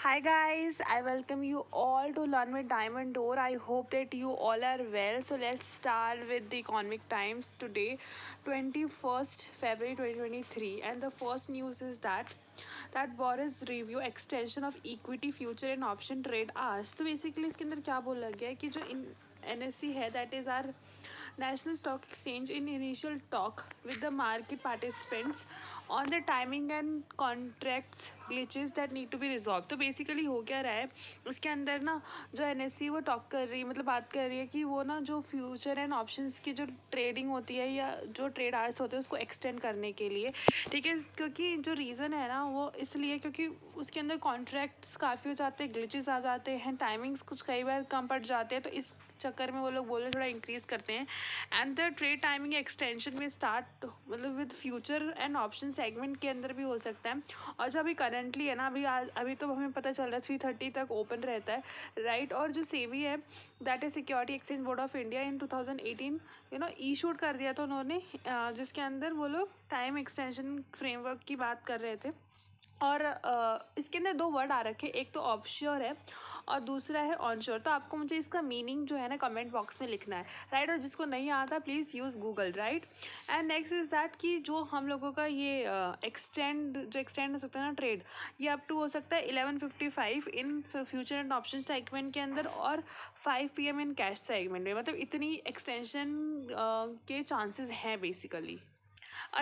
Hi guys, I welcome you all to Learn with Diamond Door. I hope that you all are well. So let's start with the Economic Times today, 21st February 2023. And the first news is that Boris review extension of equity future and option trade hours. तो basically इसके अंदर क्या बोला गया है कि जो NSE है, that is our National Stock Exchange, in initial talk with the market participants on the timing and contracts glitches that need to be resolved. तो बेसिकली हो क्या रहा है उसके अंदर ना, जो NSE वो टॉक कर रही है, मतलब बात कर रही है कि वो ना जो फ्यूचर एंड ऑप्शंस की जो ट्रेडिंग होती है या जो ट्रेड आवर्स होते हैं उसको एक्सटेंड करने के लिए, ठीक है। क्योंकि जो रीज़न है ना वो इसलिए क्योंकि उसके अंदर कॉन्ट्रैक्ट्स काफ़ी हो जाते हैं, ग्लिचेस आ जाते हैं, टाइमिंग्स कुछ कई बार कम पड़ जाते हैं, तो इस चक्कर में वो लोग बोल रहे थोड़ा इंक्रीज़ करते हैं। And the trade timing extension में स्टार्ट मतलब with future and option segment के अंदर भी हो सकता है। और जो अभी करंटली है ना, अभी तो हमें पता चल रहा है 3:30 तक ओपन रहता है, राइट। और जो सेबी है, that is security exchange board of India, in 2018 issued कर दिया था उन्होंने, जिसके अंदर वो लोग टाइम एक्सटेंशन फ्रेमवर्क की बात कर रहे थे। और इसके अंदर दो वर्ड आ रखे, एक तो ऑफशोर है और दूसरा है ऑनशोर। तो आपको मुझे इसका मीनिंग जो है ना कमेंट बॉक्स में लिखना है, राइट। और जिसको नहीं आता please use Google, right. And next is that कि जो हम लोगों का ये एक्सटेंड हो सकता है ना ट्रेड, ये अप टू हो सकता है 11:55 in future and option segment के अंदर और 5 PM इन कैश सेगमेंट में। मतलब इतनी एक्सटेंशन के चांसेस हैं basically.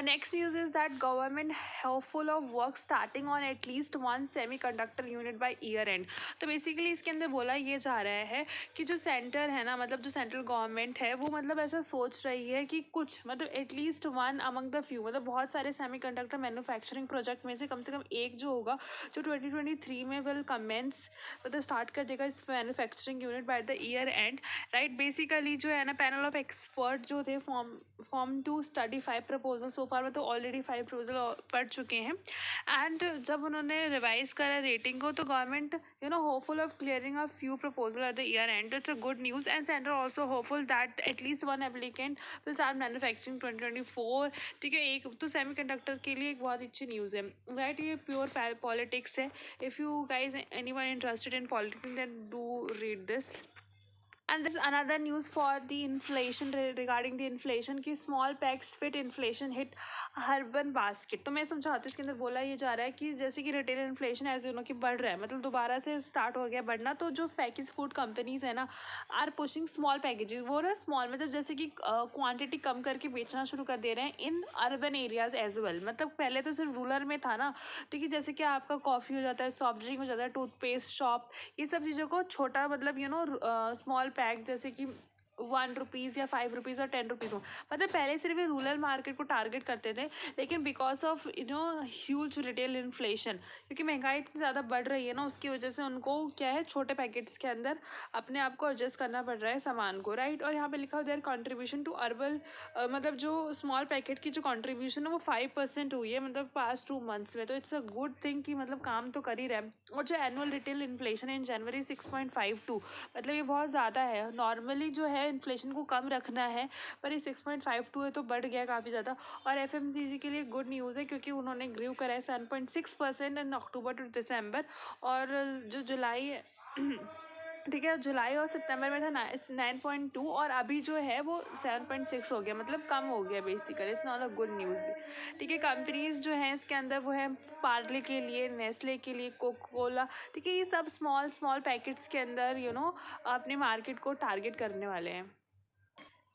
Next news is that government hopeful of work starting on at least one semiconductor unit by year end. तो बेसिकली इसके अंदर बोला ये जा रहा है कि जो सेंटर है ना, मतलब जो सेंट्रल गवर्नमेंट है वो मतलब ऐसा सोच रही है कि कुछ मतलब at least one among the few, मतलब बहुत सारे सेमीकंडक्टर मैन्युफैक्चरिंग प्रोजेक्ट में से कम एक जो होगा जो 2023 में विल कमेंस, मतलब स्टार्ट कर देगा इस manufacturing unit by the year end, right. Basically जो है ना पैनल ऑफ एक्सपर्ट जो थे form to study 5 proposal so far, मतलब ऑलरेडी 5 प्रपोजल पढ़ चुके हैं। एंड जब उन्होंने रिवाइज करा रेटिंग को तो government hopeful of clearing a few proposal at the year and. It's a good news and centre also hopeful that at least one applicant will start manufacturing 2024, ठीक है। एक तो सेमीकंडक्टर के लिए एक बहुत अच्छी न्यूज़ है, राइट। ये प्योर पॉलिटिक्स है। If you guys anyone interested in politics then do read this. And this is another news for the inflation, regarding the inflation की small packs fit inflation hit urban basket। तो मैं समझाती हूँ, इसके अंदर बोला ये जा रहा है कि जैसे कि retail inflation as you know कि बढ़ रहा है, मतलब दोबारा से स्टार्ट हो गया बढ़ना। तो जो पैकेज फूड कंपनीज है ना आर पुशिंग स्मॉल पैकेजेस, वो ना स्मॉल मतलब जैसे कि क्वांटिटी कम करके बेचना शुरू कर दे रहे हैं in urban areas as well. मतलब पहले तो सिर्फ रूरल में था ना, ठीक है। जैसे कि आपका कॉफ़ी हो जाता है, सॉफ्ट ड्रिंक हो जाता है, टूथपेस्ट शॉप, ये सब चीज़ों को छोटा मतलब स्मॉल पैक जैसे कि 1 रुपीज़ या 5 रुपीज़ और 10 रुपीज़ हो, मतलब पहले सिर्फ ये रूरल मार्केट को टारगेट करते थे। लेकिन because of huge retail inflation, क्योंकि महंगाई इतनी ज़्यादा बढ़ रही है ना, उसकी वजह से उनको क्या है छोटे पैकेट्स के अंदर अपने आप को एडजस्ट करना पड़ रहा है सामान को, राइट। और यहाँ पे लिखा हो देयर कंट्रीब्यूशन टू अर्बन, मतलब जो स्मॉल पैकेट की जो कंट्रीब्यूशन है वो 5% हुई है मतलब पास्ट 2 मंथ्स में। तो इट्स अ गुड थिंग कि मतलब काम तो कर ही रहे हैं। और जो एनुअल रिटेल इन्फ्लेशन इन जनवरी 6.52, मतलब ये बहुत ज़्यादा है। नॉर्मली जो है इन्फ्लेशन को कम रखना है, पर ये 6.52 है तो बढ़ गया काफ़ी ज़्यादा। और FMCG के लिए गुड न्यूज़ है क्योंकि उन्होंने ग्रीव करा है 7.6% इन अक्टूबर टू दिसंबर। और जो जुलाई है ठीक है, जुलाई और सितंबर में था 9.2 और अभी जो है वो 7.6 हो गया, मतलब कम हो गया basically. It's not a good news भी, ठीक है। कंपनीज जो हैं इसके अंदर वो है पार्ले के लिए, नेस्ले के लिए, कोका कोला, ठीक है। ये सब स्मॉल पैकेट्स के अंदर अपने मार्केट को टारगेट करने वाले हैं।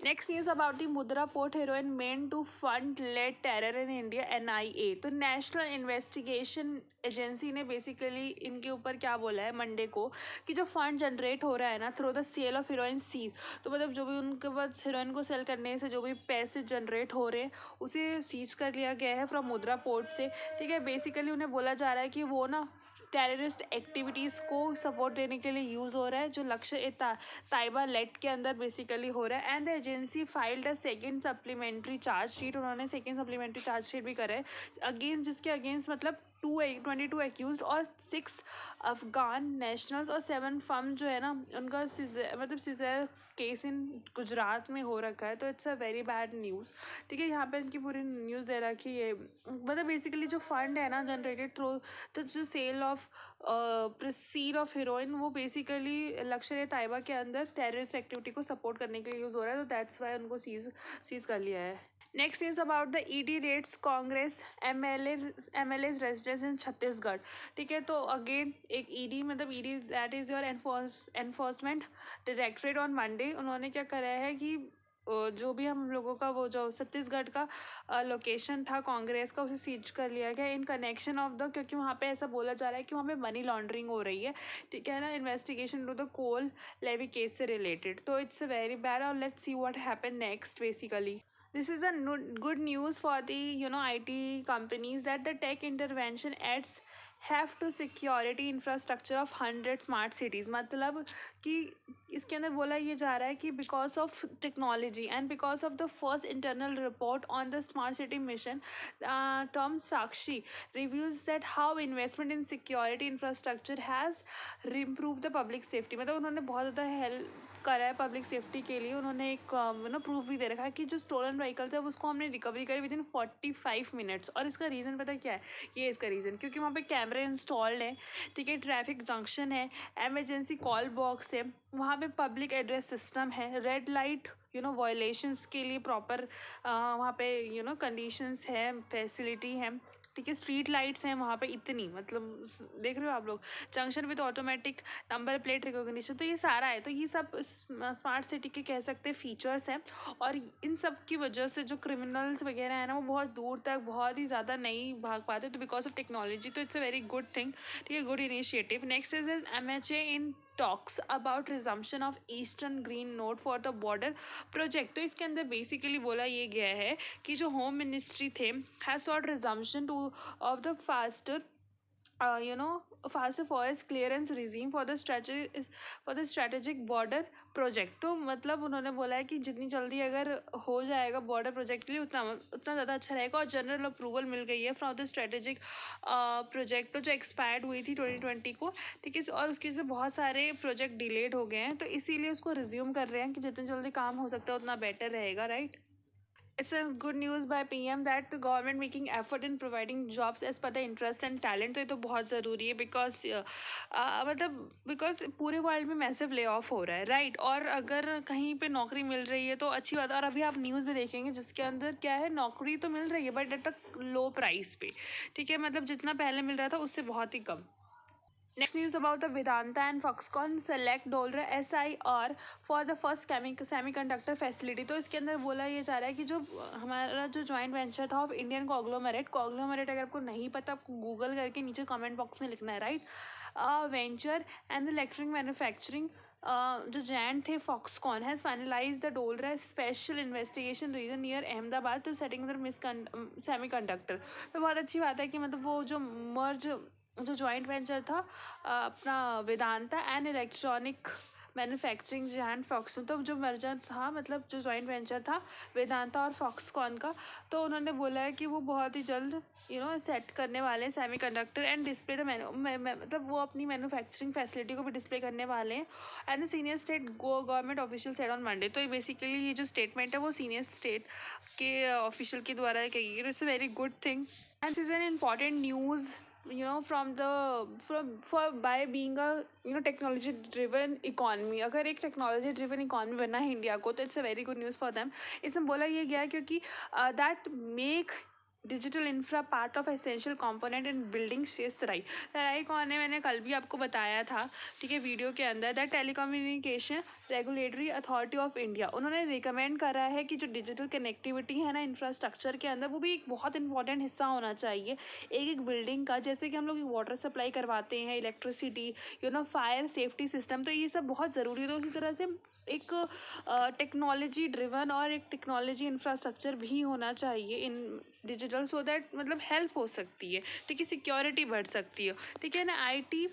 Next news about the Mundra port heroin meant to fund LeT terror in India, NIA। तो नेशनल इन्वेस्टिगेशन एजेंसी ने बेसिकली इनके ऊपर क्या बोला है मंडे को कि जो फंड जनरेट हो रहा है ना through the sale of heroin seize, तो मतलब जो भी उनके पास हीरोइन को सेल करने से जो भी पैसे जनरेट हो रहे हैं उसे सीज कर लिया गया है फ्रॉम मुद्रा पोर्ट से, ठीक है। बेसिकली उन्हें बोला जा रहा है कि वो ना टेररिस्ट एक्टिविटीज़ को सपोर्ट देने के लिए यूज़ हो रहा है, जो लक्ष्य ताइबा लेट के अंदर बेसिकली हो रहा है। And the agency filed a second supplementary charge sheet, उन्होंने सेकेंड सप्लीमेंट्री चार्ज शीट भी करा है अगेंस्ट, जिसके अगेंस्ट मतलब 22 एक्यूज और 6 अफगान नेशनल्स और 7 फर्म जो है ना उनका सीजर केस इन गुजरात में हो रखा है। तो it's a very bad news. ठीक है, यहाँ पे इनकी पूरी न्यूज़ दे रखी है। मतलब बेसिकली जो फंड है ना जनरेटेड थ्रू तो जो sale of proceed of heroin वो बेसिकली लश्कर ए तैयबा के अंदर टेररिस्ट एक्टिविटी को सपोर्ट करने के लिए यूज़ हो रहा है। तो दैट्स वाई उनको सीज कर लिया है। Next is about the ED raids Congress MLAs residence in Chhattisgarh. ठीक है, तो अगेन एक ED that is your enforcement directorate on Monday उन्होंने क्या करा है कि जो भी हम लोगों का वो जो छत्तीसगढ़ का लोकेशन था कांग्रेस का उसे सीज कर लिया गया इन कनेक्शन ऑफ द, क्योंकि वहाँ पे ऐसा बोला जा रहा है कि वहाँ पे मनी लॉन्ड्रिंग हो रही है। ठीक है ना, investigation to the coal levy case से रिलेटेड। तो इट्स वेरी बैड और let's see what happen next basically. This is a good news for the IT companies that the tech intervention adds have to security infrastructure of 100 smart cities. मतलब कि इसके अंदर बोला ये जा रहा है कि because of technology and because of the first internal report on the smart city mission, Tom Sakshi reveals that how investment in security infrastructure has improved the public safety. मतलब उन्होंने बहुत ज़्यादा हेल्प करा है पब्लिक सेफ्टी के लिए। उन्होंने एक प्रूफ भी दे रखा है कि जो स्टोलन व्हीकल था उसको हमने रिकवरी करी विदिन 45 मिनट्स। और इसका रीज़न पता क्या है? ये इसका रीज़न क्योंकि वहाँ पे कैमरे इंस्टॉल्ड हैं। ठीक है, ट्रैफिक जंक्शन है, एमरजेंसी कॉल बॉक्स है, वहाँ पे पब्लिक एड्रेस सिस्टम है, रेड लाइट वायलेशंस के लिए प्रॉपर वहाँ पे कंडीशंस है, फैसिलिटी है। ठीक है, स्ट्रीट लाइट्स हैं वहाँ पे इतनी, मतलब देख रहे हो आप लोग, junction with automatic number plate recognition. तो ये सारा है। तो ये सब स्मार्ट सिटी के कह सकते हैं फीचर्स हैं और इन सब की वजह से जो क्रिमिनल्स वगैरह है ना वो बहुत दूर तक बहुत ही ज़्यादा नहीं भाग पाते। तो बिकॉज ऑफ टेक्नोलॉजी तो it's a very good thing. ठीक है, good initiative. Next is MHA in talks about resumption of eastern green node for the border project. तो इसके अंदर बेसिकली बोला ये गया है कि जो होम मिनिस्ट्री थे has short resumption two of the faster forest clearance regime for the strategic border project. तो मतलब उन्होंने बोला है कि जितनी जल्दी अगर हो जाएगा बॉर्डर प्रोजेक्ट के लिए उतना ज़्यादा अच्छा रहेगा। और जनरल अप्रूवल मिल गई है फ्रॉम द स्ट्रेटेजिक प्रोजेक्ट जो एक्सपायर्ड हुई थी 2020 को। ठीक है, और उसकी वजह से बहुत सारे प्रोजेक्ट डिलेड हो गए हैं। तो इसीलिए उसको रिज्यूम कर रहे हैं कि जितनी जल्दी काम हो सकता है उतना बेटर रहेगा, right. It's a good news by PM that the government making effort in providing jobs as per the interest and talent. तो ये तो बहुत ज़रूरी है बिकॉज पूरे वर्ल्ड में मैसिव ले ऑफ हो रहा है, राइट। और अगर कहीं पे नौकरी मिल रही है तो अच्छी बात है। और अभी आप न्यूज़ में देखेंगे जिसके अंदर क्या है, नौकरी तो मिल रही है but at a low price पे। ठीक है, मतलब जितना पहले मिल रहा था उससे बहुत ही कम। Next news about the Vedanta and Foxconn select Dolra SIR for the first semiconductor facility. तो इसके अंदर बोला ये जा रहा है कि जो हमारा जो जॉइंट वेंचर था ऑफ इंडियन कॉग्लोमरेट अगर आपको नहीं पता आपको गूगल करके नीचे कमेंट बॉक्स में लिखना है, right. Venture and electric manufacturing जो जैंट थे Foxconn has finalise the Dholera special investigation region near Ahmedabad to setting the semiconductor. तो बहुत अच्छी बात है कि मतलब वो जो जॉइंट वेंचर था अपना Vedanta and electronic manufacturing giant Foxconn, तो जो मर्जर था मतलब जो जॉइंट वेंचर था वेदांता और फॉक्सकॉन का, तो उन्होंने बोला है कि वो बहुत ही जल्द सेट करने वाले हैं सेमीकंडक्टर एंड डिस्प्ले द मतलब वो अपनी मैन्युफैक्चरिंग फैसिलिटी को भी डिस्प्ले करने वाले हैं। And the senior state government official said on Monday. तो बेसिकली ये जो स्टेटमेंट है वो सीनियर स्टेट के ऑफिशियल के द्वारा कही गई। It's a very good thing and is an important news by being a technology driven economy. अगर एक टेक्नोलॉजी ड्रिवन इकॉनमी बनना है इंडिया को तो it's a very good news for them. इसमें बोला ये गया है क्योंकि that make digital infra part of essential component in building शेष तराई कौन है, मैंने कल भी आपको बताया था। ठीक है, वीडियो के अंदर that telecommunication regulatory authority of India उन्होंने रिकमेंड करा है कि जो डिजिटल कनेक्टिविटी है ना इंफ्रास्ट्रक्चर के अंदर वो भी एक बहुत इंपॉर्टेंट हिस्सा होना चाहिए एक बिल्डिंग का। जैसे कि हम लोग वाटर सप्लाई करवाते हैं, इलेक्ट्रिसिटी, फायर सेफ्टी सिस्टम, तो ये सब बहुत ज़रूरी है। तो उसी तरह से एक टेक्नोलॉजी ड्रिवन और एक टेक्नोलॉजी इंफ्रास्ट्रक्चर भी होना चाहिए इन डिजिटल, सो दैट मतलब हेल्प हो सकती है। ठीक है, सिक्योरिटी बढ़ सकती है। ठीक है ना, IT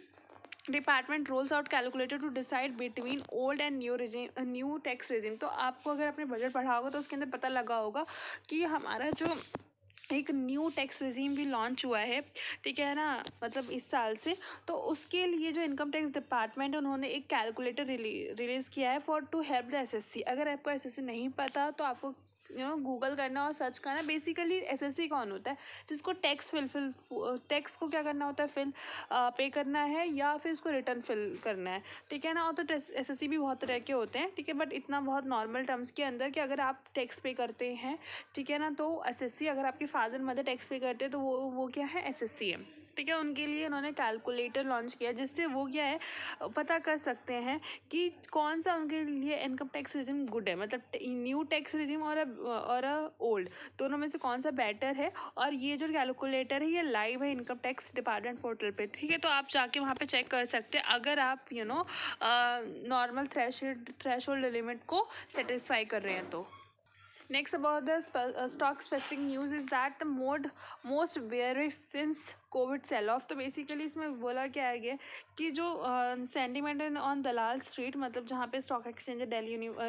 department rolls out calculator to decide between old and new tax regime. तो आपको अगर अपने बजट पढ़ा होगा तो उसके अंदर पता लगा होगा कि हमारा जो एक न्यू टैक्स रिजीम भी लॉन्च हुआ है, ठीक है ना, मतलब इस साल से। तो उसके लिए जो इनकम टैक्स डिपार्टमेंट है उन्होंने एक कैलकुलेटर रिलीज़ किया है for to help the SSC. अगर आपको एसएससी नहीं पता तो आपको गूगल करना और सर्च करना। बेसिकली एसएससी कौन होता है, जिसको टैक्स को क्या करना होता है, पे करना है या फिर उसको रिटर्न फिल करना है, ठीक है ना। और तो एसएससी भी बहुत तरह के होते हैं, ठीक है, बट इतना बहुत नॉर्मल टर्म्स के अंदर कि अगर आप टैक्स पे करते हैं, ठीक है ना, तो एसएससी, अगर आपके फादर मदर टैक्स पे करते हैं तो वो क्या है, एसएससी है, ठीक है। उनके लिए उन्होंने कैलकुलेटर लॉन्च किया जिससे वो क्या है, पता कर सकते हैं कि कौन सा उनके लिए इनकम टैक्स रिजिम गुड है, मतलब न्यू टैक्स रिजिम और ओल्ड, दोनों में से कौन सा बेटर है। और ये जो कैलकुलेटर है ये लाइव है इनकम टैक्स डिपार्टमेंट पोर्टल पे, ठीक है। तो आप जाके वहाँ पे चेक कर सकते हैं अगर आप नॉर्मल थ्रेशोल्ड लिमिट को सेटिस्फाई कर रहे हैं तो। Next, about the stock specific news is that the most bearish since Covid sell off. तो बेसिकली इसमें बोला क्या है गया कि जो सेंटीमेंट ऑन दलाल स्ट्रीट, मतलब जहाँ पे स्टॉक एक्सचेंज है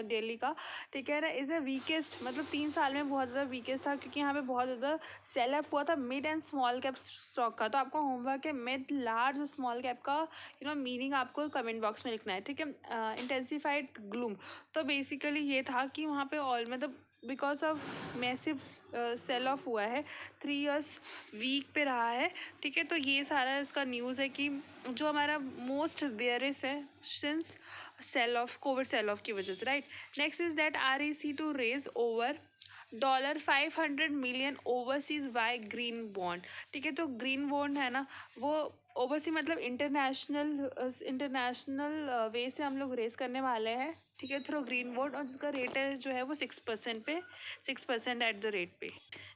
दिल्ली का, ठीक है ना, इज़ अ वीकेस्ट, मतलब 3 साल में बहुत ज़्यादा वीकेस्ट था क्योंकि यहाँ पे बहुत ज़्यादा सेल ऑफ हुआ था mid and small cap stock का। तो आपको होमवर्क है मिड लार्ज और स्मॉल कैप का मीनिंग आपको कमेंट बॉक्स में लिखना है, ठीक है। इंटेंसिफाइड ग्लूम, तो बेसिकली ये था कि वहाँ पे ऑल मतलब because of massive cell of हुआ है, 3 इयर्स वीक पे रहा है, ठीक है। तो ये सारा इसका न्यूज़ है कि जो हमारा मोस्ट बेयरिश है सिंस कोविड सेल ऑफ की वजह से, right. Next is that REC to raise over $500 million overseas by green bond, ठीक है। तो ग्रीन बॉन्ड है ना, वो ओवरसी मतलब इंटरनेशनल वे से हम लोग रेस करने वाले हैं, ठीक है, थ्रू ग्रीन बॉन्ड, और जिसका रेट है जो है वो 6% एट द रेट पे।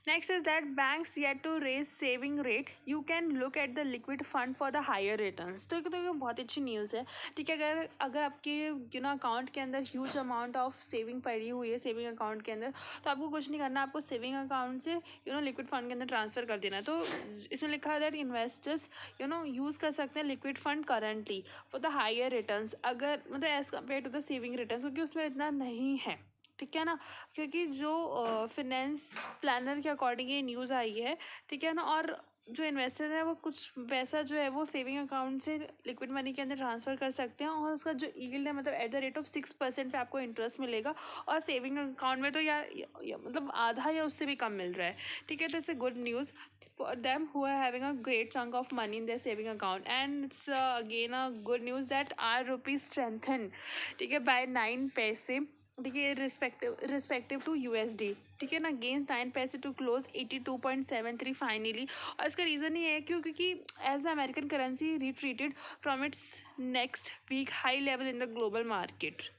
Next is that banks yet to raise saving rate, you can look at the liquid fund for the higher returns. तो ये बहुत अच्छी न्यूज़ है, ठीक है। अगर आपके अकाउंट के अंदर ह्यूज अमाउंट ऑफ सेविंग पड़ी हुई है सेविंग अकाउंट के अंदर, तो आपको कुछ नहीं करना, आपको सेविंग अकाउंट से लिक्विड फंड के अंदर ट्रांसफ़र कर देना है। तो इसमें लिखा है दैट इन्वेस्टर्स यूज़ कर सकते हैं liquid fund currently for the higher returns, अगर मतलब as compare to the saving returns, क्योंकि उसमें इतना नहीं है, ठीक है ना। क्योंकि जो फिनेंस प्लानर के अकॉर्डिंग ये न्यूज़ आई है, ठीक है ना। और जो इन्वेस्टर है वो कुछ पैसा जो है वो सेविंग अकाउंट से लिक्विड मनी के अंदर ट्रांसफ़र कर सकते हैं, और उसका जो यील्ड है मतलब एट द रेट ऑफ 6% पे आपको इंटरेस्ट मिलेगा, और सेविंग अकाउंट में तो या मतलब आधा या उससे भी कम मिल रहा है, ठीक है। तो it's a good news for them who are having a great chunk of money in their saving account, and it's again a good news that our rupee strengthened, ठीक है, by 9 पैसे, ठीक है, रिस्पेक्टिव टू USD, ठीक है ना, gains 9 पैसे to close 82.73 finally. और इसका रीज़न ये है क्योंकि as the American currency retreated from its next week high level in the global market.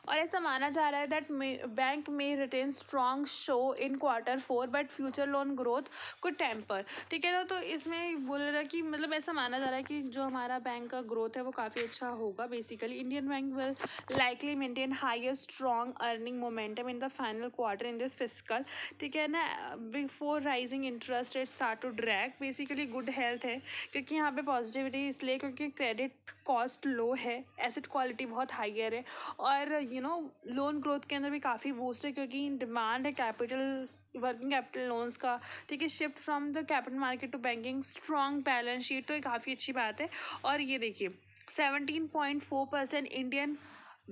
और ऐसा माना जा रहा है दैट बैंक में retain strong show in Q4 but future loan growth को टेम्पर, ठीक है ना। तो इसमें बोल रहा है कि मतलब ऐसा माना जा रहा है कि जो हमारा बैंक का ग्रोथ है वो काफ़ी अच्छा होगा। Basically Indian bank will likely maintain higher strong earning momentum in the final quarter in this fiscal, ठीक है ना, before rising interest rate start to drag. Basically good health है क्योंकि यहाँ पे पॉजिटिविटी इसलिए क्योंकि क्रेडिट कॉस्ट लो है, एसेट क्वालिटी बहुत हाइयर है, और लोन ग्रोथ के अंदर भी काफ़ी बूस्ट है क्योंकि डिमांड है वर्किंग कैपिटल लोन्स का, ठीक है, shift from the capital market to banking, strong balance sheet, तो ये काफ़ी अच्छी बात है। और ये देखिए 17.4% Indian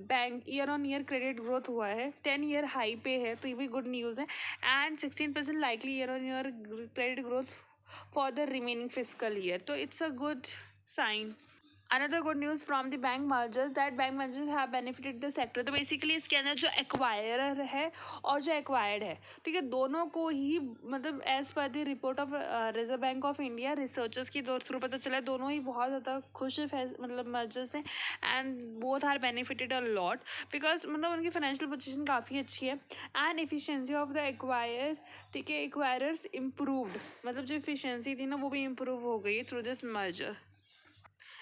bank year on year credit growth हुआ है, 10 ईयर हाई पे है, तो ये भी गुड न्यूज़ है। And 16% likely year on year credit growth for the remaining fiscal year, तो it's a good sign. Another good news from the bank mergers that bank mergers have benefited the sector. तो basically इसके अंदर जो acquirer है और जो acquired है, ठीक है, दोनों को ही मतलब as per the report of Reserve Bank of India researchers की थ्रू पता चला दोनों ही बहुत ज़्यादा खुश है मतलब मर्जर्स हैं, and both are benefited a lot because मतलब उनकी फाइनेंशियल पोजीशन काफ़ी अच्छी है, and efficiency of the acquire, ठीक है, एक्वायरर्स इम्प्रूव्ड, मतलब जो एफिशिएंसी थी ना वो भी इम्प्रूव हो गई through this merger.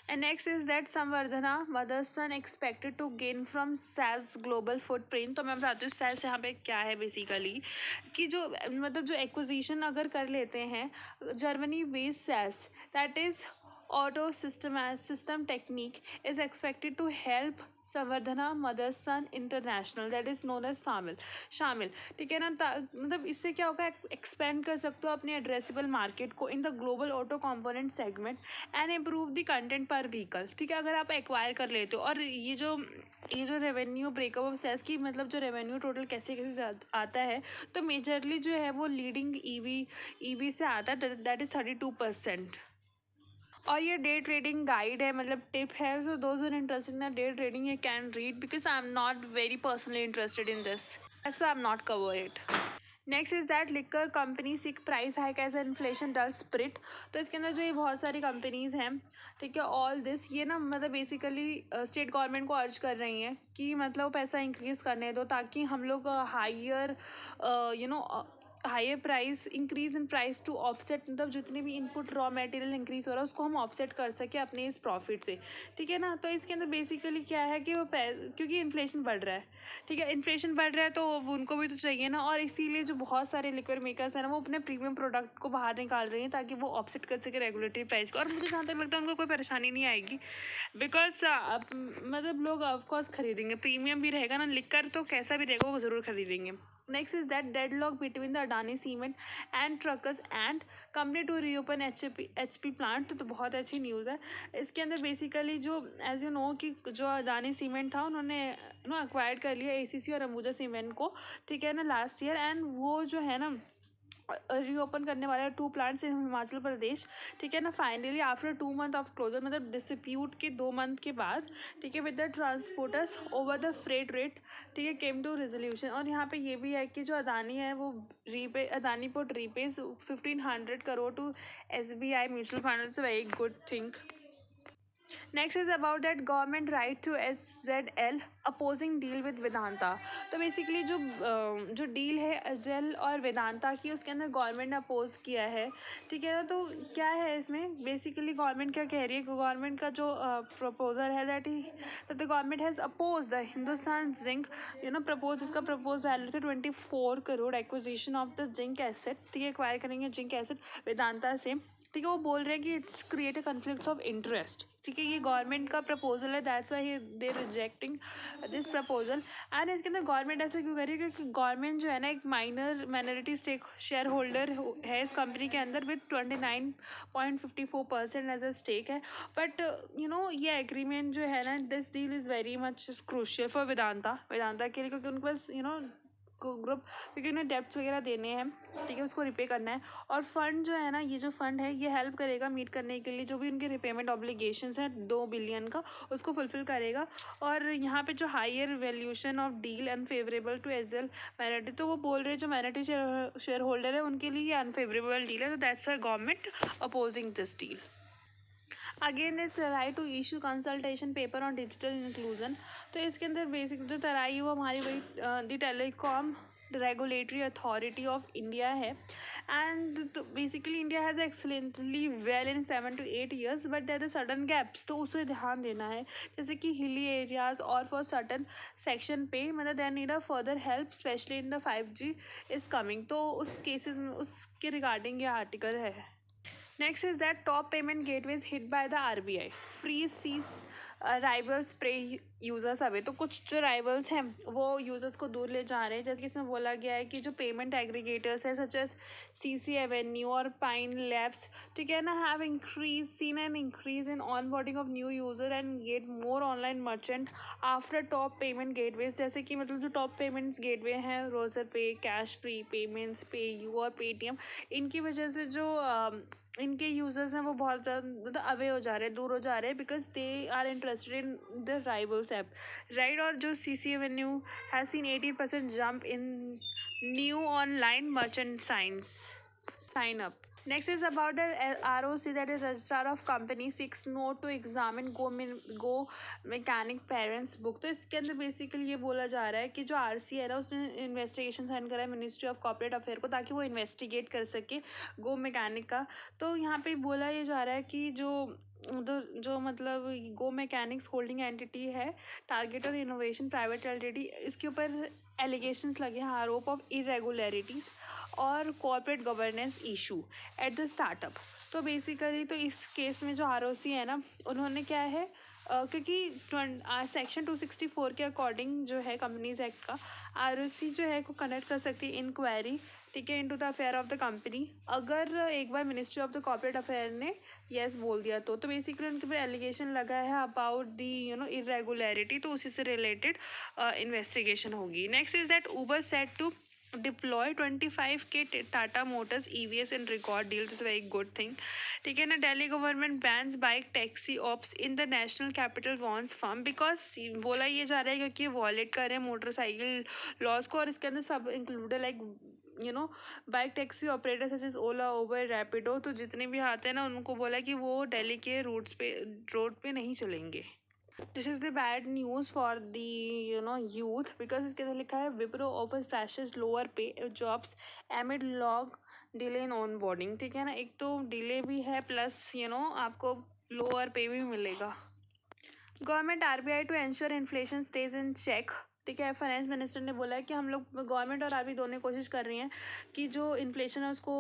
And next is that Samvardhana Motherson expected to gain from SAS global footprint। तो मैं बताती हूँ SAS यहाँ पे क्या है बेसिकली, कि जो मतलब जो एक्विजिशन अगर कर लेते हैं Germany based SAS, that is Auto system technique is expected to help Samvardhana Motherson international that is known as SAMIL ठीक है ना। मतलब इससे क्या होगा, एक्सपेंड कर सकते हो अपने एड्रेसेबल मार्केट को इन the global auto component segment and improve the content पर व्हीकल। ठीक है, अगर आप एक्वायर कर लेते हो, और ये जो रेवेन्यू ब्रेकअप ऑफ सेल्स की मतलब जो रेवेन्यू टोटल कैसे कैसे आता है, तो मेजरली जो है वो लीडिंग ईवी से आता है, दैट इज़ 32%। और ये डे ट्रेडिंग गाइड है, मतलब टिप है, so those are interested in day trading you can read, because I am not very personally interested in this, so I am not cover it. Next is that liquor company seek price hike as inflation dull spirit. तो इसके अंदर जो ये बहुत सारी companies हैं, ठीक है, ऑल दिस ये ना मतलब बेसिकली स्टेट गवर्नमेंट को अर्ज कर रही हैं कि मतलब पैसा इंक्रीज़ करने दो, ताकि हम लोग higher higher price increase in price to offset, मतलब जितने भी इनपुट रॉ मटेरियल इंक्रीज हो रहा है उसको हम ऑफसेट कर सके अपने इस प्रॉफिट से। ठीक है ना, तो इसके अंदर बेसिकली क्या है कि वो क्योंकि इन्फ्लेशन बढ़ रहा है, ठीक है, इन्फ्लेशन बढ़ रहा है तो उनको भी तो चाहिए ना, और इसीलिए जो बहुत सारे लिक्विड मेकर्स हैं ना वो अपने प्रीमियम प्रोडक्ट को बाहर निकाल रही हैं ताकि वो ऑफसेट कर सके रेगुलेटरी प्राइस को। और मुझे जहाँ तक लगता है उनको कोई परेशानी नहीं आएगी, बिकॉज मतलब लोग ऑफकोर्स खरीदेंगे, प्रीमियम भी रहेगा ना, लिकर तो कैसा भी रहेगा वो ज़रूर खरीदेंगे। Next is that deadlock between the Adani cement and truckers and company to reopen HP plant. तो बहुत अच्छी न्यूज़ है इसके अंदर। बेसिकली जो एज यू नो कि जो अडानी सीमेंट था उन्होंने एक्वायर कर लिया एसीसी और अंबुजा सीमेंट को, ठीक है ना, लास्ट ईयर, एंड वो जो है ना रीओपन करने वाले 2 प्लांट्स इन हिमाचल प्रदेश, ठीक है ना, finally after 2 month of closure, मतलब डिस्प्यूट के 2 मंथ के बाद, ठीक है, with the transporters over the freight rate, ठीक है, केम टू रेजोल्यूशन। और यहाँ पे ये भी है कि जो अदानी है वो Adani ports repays 1500 crore to SBI mutual fund, it's a very good thing. Next is about that government write to SZL opposing deal with Vedanta. तो बेसिकली जो डील है एसजेल और वेदांता की, उसके अंदर गवर्नमेंट ने अपोज किया है, ठीक है ना। तो क्या है इसमें, बेसिकली गवर्नमेंट क्या कह रही है, गवर्नमेंट का जो प्रपोजल है that the government has oppose the Hindustan zinc propose, इसका प्रपोज वैल्यू था 24 crore acquisition of the zinc asset, ठीक है, एक्वायर करेंगे जिंक एसेट वेदांता से, ठीक है। वो बोल रहे हैं कि it's create a conflict of interest, ठीक है, ये गवर्नमेंट का प्रपोजल है, that's why they rejecting this proposal. And इसके अंदर गवर्नमेंट ऐसा क्यों कर रही है, क्योंकि गवर्नमेंट जो है ना एक माइनॉरिटी स्टेक शेयर होल्डर है इस कंपनी के अंदर विद 29.54% एज अ स्टेक है। बट ये एग्रीमेंट जो है ना, this deal is very much crucial for Vedanta के लिए, क्योंकि उनके पास ग्रुप, क्योंकि उन्हें डेप्ट वगैरह देने हैं, ठीक है, उसको रिपे करना है। और फंड जो है ना, ये जो फंड है ये हेल्प करेगा मीट करने के लिए जो भी उनके रिपेमेंट ऑब्लिगेशंस हैं 2 बिलियन का, उसको फुलफिल करेगा। और यहाँ पे जो higher valuation of deal unfavourable to SL minority, तो वो बोल रहे हैं जो माइनॉरिटी शेयर होल्डर है उनके लिए अनफेवरेबल डील है, तो that's why government opposing this deal. Again it's right to issue consultation paper on digital inclusion. तो इसके अंदर बेसिक जो तराई वो हमारी वही the telecom regulatory authority of India है। And basically India has excellently well in 7 to 8 years, but there are sudden gaps, तो उसे ध्यान देना है, जैसे कि हिली एरियाज और फॉर सर्टन सेक्शन पे मतलब there need a further help specially in the 5G is coming. तो उस केसेस में उसके रिगार्डिंग ये आर्टिकल है। Next is that top payment gateways hit by the RBI. Freeze sees rivals spray users away. तो कुछ जो राइवल्स हैं वो यूज़र्स को दूर ले जा रहे हैं, जैसे कि इसमें बोला गया है कि जो पेमेंट एग्रीगेटर्स हैं सच एज CC एवेन्यू और पाइन लैब्स, ठीक है ना, have seen an increase in on boarding of new user and get more online merchant after top payment gateways. जैसे कि मतलब जो टॉप पेमेंट्स गेटवे हैं रोजर पे, कैश फ्री पेमेंट्स, पेयू और पेटीएम, इनकी वजह से जो इनके यूज़र्स हैं वो बहुत ज़्यादा मतलब अवे हो जा रहे हैं, दूर हो जा रहे हैं, because they are interested in the rivals app, right. और जो CC avenue has seen 18% jump in new online merchant sign up. Next is about the ROC, that is Registrar of Company seeks note to examine go mechanic parents book। तो इसके अंदर basically ये बोला जा रहा है कि जो RC है ना उसने इन्वेस्टिगेशन साइन करा है मिनिस्ट्री ऑफ कॉर्पोरेट अफेयर को, ताकि वो इन्वेस्टिगेट कर सके गो मैकेनिक का। तो यहाँ पे बोला ये जा रहा है कि जो जो मतलब गो मैकेनिक्स होल्डिंग एंटिटी है, टारगेट और इनोवेशन प्राइवेट एलटीडी, इसके ऊपर एलिगेशंस लगे हैं, आरोप ऑफ इरेगुलरिटीज़ और corporate governance issue at the startup. तो बेसिकली तो इस केस में जो आरओसी है ना, उन्होंने क्या है क्योंकि सेक्शन 264 के अकॉर्डिंग जो है कंपनीज एक्ट का, आरओसी जो है को कनेक्ट कर सकती है इंक्वायरी, ठीक है, into the affair of the company, अगर एक बार ministry of the corporate affair ने यस बोल दिया तो बेसिकली उनके ऊपर एलिगेशन लगा है अबाउट दी इरेगुलरिटी, तो उसी से रिलेटेड इन्वेस्टिगेशन होगी। Next is that Uber set to deploy 25K Tata motors EVs in record deal, is very good thing, ठीक है ना। Delhi government bans bike taxi ops in the national capital warns firm, because बोला ये जा रहा है क्योंकि ये वॉलेट कर रहे हैं मोटरसाइकिल लॉज को, और इसके अंदर सब included like bike taxi operator such is Ola, Uber, Rapido, तो जितने भी आते हैं ना उनको बोला कि वो दिल्ली के रोड पे नहीं चलेंगे। This is the bad news for the youth, because इसके अंदर लिखा है विप्रो ऑफर्स फ्रेशर्स लोअर पे jobs एमिड log delay in on boarding, ठीक है ना। एक तो डिले भी है प्लस आपको लोअर पे भी मिलेगा। Government RBI to ensure inflation stays in check, ठीक है। फाइनेंस मिनिस्टर ने बोला है कि हम लोग गवर्नमेंट और RBI दोनों कोशिश कर रही हैं कि जो इन्फ्लेशन है उसको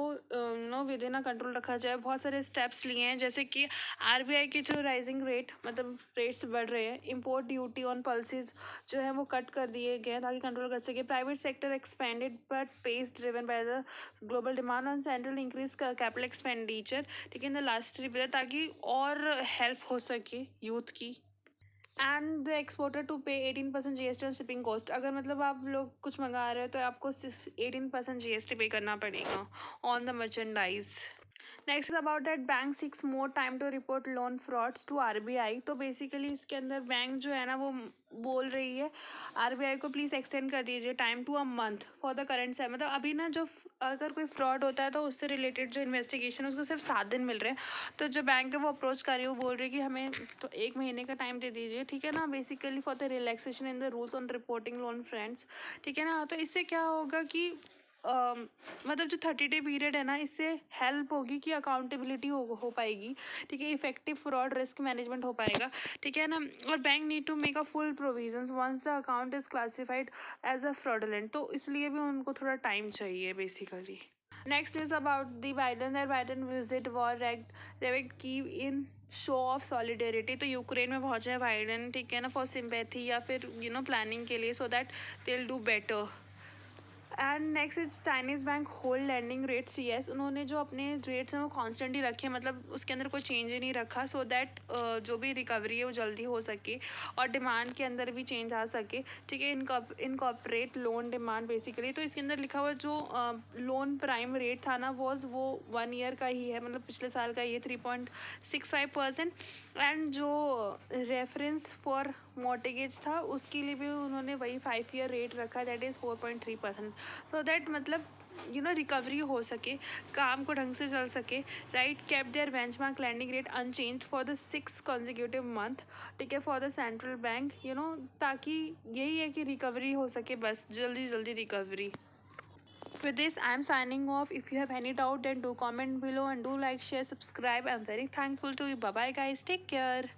विद इन कंट्रोल रखा जाए। बहुत सारे स्टेप्स लिए हैं, जैसे कि RBI की जो राइजिंग रेट मतलब रेट्स बढ़ रहे हैं, इम्पोर्ट ड्यूटी ऑन पल्सेस जो है वो कट कर दिए गए हैं ताकि कंट्रोल कर सके। Private sector expanded but pace driven by the global demand on central increase capital expenditure, ठीक है, इन द लास्ट 3 ईयर, ताकि और हेल्प हो सके यूथ की। एंड द एक्सपोर्टर टू पे 18% GST ऑन शिपिंग कॉस्ट, अगर मतलब आप लोग कुछ मंगा रहे हो तो आपको सिर्फ 18% GST पे करना पड़ेगा on the merchandise. Next is about that bank 6 more time to report loan frauds to RBI, तो बेसिकली इसके अंदर बैंक जो है ना वो बोल रही है RBI को प्लीज़ एक्सटेंड कर दीजिए time to a month for the current से, मतलब अभी ना जो अगर कोई फ्रॉड होता है तो उससे रिलेटेड जो इन्वेस्टिगेशन है उसको सिर्फ 7 दिन मिल रहे हैं। तो जो बैंक है वो अप्रोच कर रही है, वो बोल रही है कि हमें तो 1 महीने का टाइम दे दीजिए, ठीक है ना, basically for the relaxation in the rules on reporting loan friends, ठीक है ना। तो इससे क्या होगा कि मतलब जो 30 डे पीरियड है ना, इससे हेल्प होगी कि अकाउंटेबिलिटी हो पाएगी, ठीक है, इफेक्टिव फ्रॉड रिस्क मैनेजमेंट हो पाएगा, ठीक है ना। और bank need to make a full provisions once the account is classified as a fraudulent, तो इसलिए भी उनको थोड़ा टाइम चाहिए basically. Next is about the Biden visit war ravaged Kyiv in show of solidarity, तो यूक्रेन में पहुंचे हैं बाइडन, ठीक है ना, फॉर सिंपैथी या फिर प्लानिंग के लिए, so that they will do better. And next is Chinese bank hold landing rates, yes, उन्होंने जो अपने रेट्स हैं वो कॉन्स्टेंट ही रखे, मतलब उसके अंदर कोई चेंज ही नहीं रखा, सो दैट जो भी रिकवरी है वो जल्दी हो सके और डिमांड के अंदर भी चेंज आ सके, ठीक है। इनकॉर्पोरेट लोन डिमांड बेसिकली, तो इसके अंदर लिखा हुआ जो लोन प्राइम रेट था ना वो 1 ईयर का ही है, मतलब पिछले साल का ये 3.65%, एंड जो रेफरेंस फॉर मॉर्टगेज था उसके लिए भी उन्होंने वही 5 ईयर रेट रखा, दैट इज़ 4.3%, सो दैट मतलब रिकवरी हो सके, काम को ढंग से चल सके, right. Kept their benchmark lending rate unchanged for the 6 consecutive month, ठीक है, फॉर द सेंट्रल बैंक, ताकि यही है कि रिकवरी हो सके, बस जल्दी जल्दी recovery. With this, I am signing off. If you have any doubt, then do comment below and do like, share, subscribe. I'm very thankful to you. Bye bye, guys. Take care.